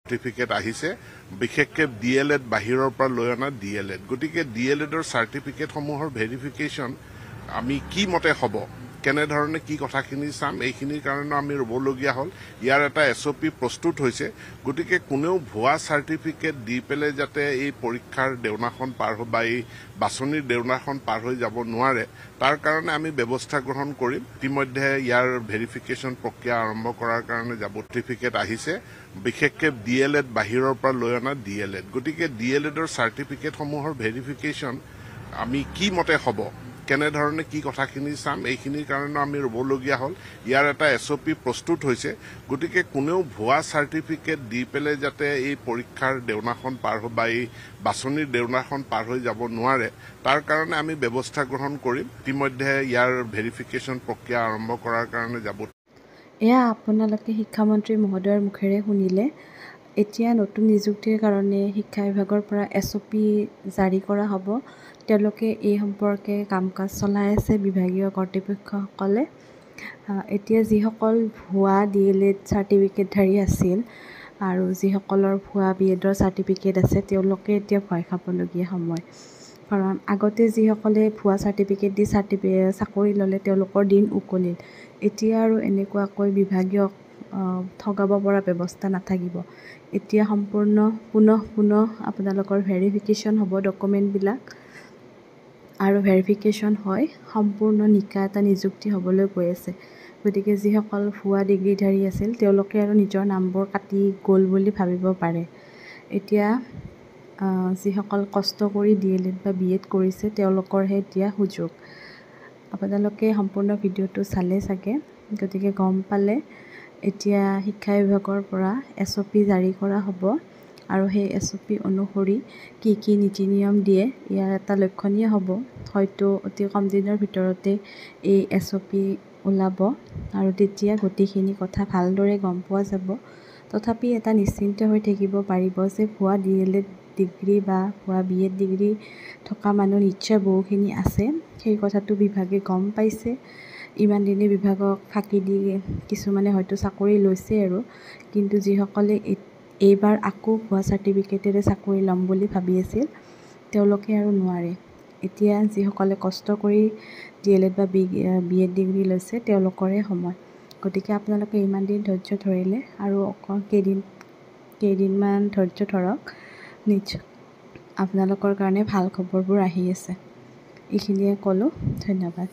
certificate আহিছে বিশেষকৈ DLED বাহিৰৰ পৰা লৈ অনা DLED গতিকে DLEDৰ সাৰ্টিফিকেটসমূহৰ ভেৰিফিকেশ্যন আমি কি মতে হ'ব কেনেধৰণে কি কথাখিনি চাম এইখিনিৰ কাৰণে আমি ৰ'বলগীয়া হ'ল ইয়াৰ এটা SOP প্ৰস্তুত হৈছে গতিকে কোনেও ভুৱা সাৰ্টিফিকেট দি পেলাই যাতে এই পৰীক্ষাৰ দেউনাখন পাৰ হৈ বা এই বাছনিৰ দেউনাখন পাৰ হৈ যাব নোৱাৰে তাৰ কাৰণে আমি ব্যৱস্থা গ্ৰহণ কৰিম ইতিমধ্যে ইয়াৰ ভেৰিফিকেশ্যন প্ৰক্ৰিয়া আৰম্ভ কৰাৰ কাৰণে যাব সাৰ্টিফিকেট আহিছে বিশেষকৈ DLED বাহিৰৰ পৰা লৈ অনা DLED গতিকে DLEDৰ সাৰ্টিফিকেটসমূহৰ ভেৰিফিকেশ্যন আমি কি মতে হ'ব কেনেধৰণে কি কথাখিনি চাম এইখিনিৰ কাৰণে আমি ৰ'বলগীয়া হ'ল ইয়াৰ এটা SOP প্ৰস্তুত হৈছে গতিকে কোনেও ভুৱা সাৰ্টিফিকেট দি পেলাই যাতে এই পৰীক্ষাৰ দেউনাখন পাৰ হৈ বা এই বাছনিৰ দেউনাখন পাৰ হৈ যাব নোৱাৰে তাৰ কাৰণে আমি ব্যৱস্থা গ্ৰহণ কৰিম ইতিমধ্যে ইয়াৰ ভেৰিফিকেশ্যন প্ৰক্ৰিয়া আৰম্ভ কৰাৰ কাৰণে যাব এয়া আপোনালোকে শিক্ষামন্ত্ৰী মহোদয়ৰ মুখেৰে শুনিলে এতিয়া নতুন নিযুক্তিৰ কাৰণে শিক্ষা বিভাগৰ পৰা SOP জাৰি কৰা হ'ব তেওঁলোকে এই সম্পৰ্কে কাম কাজ চলাই আছে বিভাগীয় কৰ্তৃপক্ষসকলে এতিয়া যিসকল ভুৱা DLED চাৰ্টিফিকেটধাৰী আছিল আৰু যিসকলৰ ভুৱা BEdৰ চাৰ্টিফিকেট আছে তেওঁলোকে এতিয়া ভয় খাবলগীয়া সময় কাৰণ আগতে যিসকলে ভুৱা চাৰ্টিফিকেট দি চাকৰি ল'লে তেওঁলোকৰ দিন উকলিল এতিয়া আৰু এনেকুৱাকৈ বিভাগীয় ঠগাব পৰা ব্যৱস্থা নাথাকিব এতিয়া সম্পূৰ্ণ পুনঃ আপোনালোকৰ ভেৰিফিকেশ্যন হ'ব ডকুমেণ্টবিলাক আৰু ভেৰিফিকেশ্যন হয় সম্পূৰ্ণ নিকা এটা নিযুক্তি হ'বলৈ গৈ আছে গতিকে যিসকল ভুৱা ডিগ্ৰীধাৰী আছিল তেওঁলোকে আৰু নিজৰ নামবোৰ কাটি গ'ল বুলি ভাবিব পাৰে এতিয়া যিসকল কষ্ট কৰি DLED বা BEd কৰিছে তেওঁলোকৰহে এতিয়া সুযোগ আপোনালোকে সম্পূৰ্ণ ভিডিঅ'টো চালে চাগে গতিকে গম পালে এতিয়া শিক্ষা বিভাগৰ পৰা SOP জাৰি কৰা হ'ব আৰু সেই SOP অনুসৰি কি নীতি নিয়ম দিয়ে ইয়াৰ এটা লক্ষণীয় হ'ব হয়তো অতি কম দিনৰ ভিতৰতে এই SOP ওলাব আৰু তেতিয়া গোটেইখিনি কথা ভালদৰে গম পোৱা যাব তথাপি এটা নিশ্চিন্ত হৈ থাকিব পাৰিব যে ভুৱা DLED ডিগ্ৰী বা ভুৱা BEd ডিগ্ৰী থকা মানুহ নিশ্চয় বহুখিনি আছে সেই কথাটো বিভাগে গম পাইছে ইমান দিনে বিভাগক ফাঁকি দি কিছুমানে হয়তো চাকৰি লৈছে আৰু কিন্তু যিসকলে এইবাৰ আকৌ ভুৱা চাৰ্টিফিকেটেৰে চাকৰি ল'ম বুলি ভাবি আছিল তেওঁলোকে আৰু নোৱাৰে এতিয়া যিসকলে কষ্ট কৰি DLED বা BEd ডিগ্ৰী লৈছে তেওঁলোকৰে সময় গতিকে আপোনালোকে ইমান দিন ধৈৰ্য ধৰিলে আৰু কেইদিনমান ধৈৰ্য ধৰক নিশ্চয় আপোনালোকৰ কাৰণে ভাল খবৰবোৰ আহি আছে এইখিনিয়ে ক'লোঁ ধন্যবাদ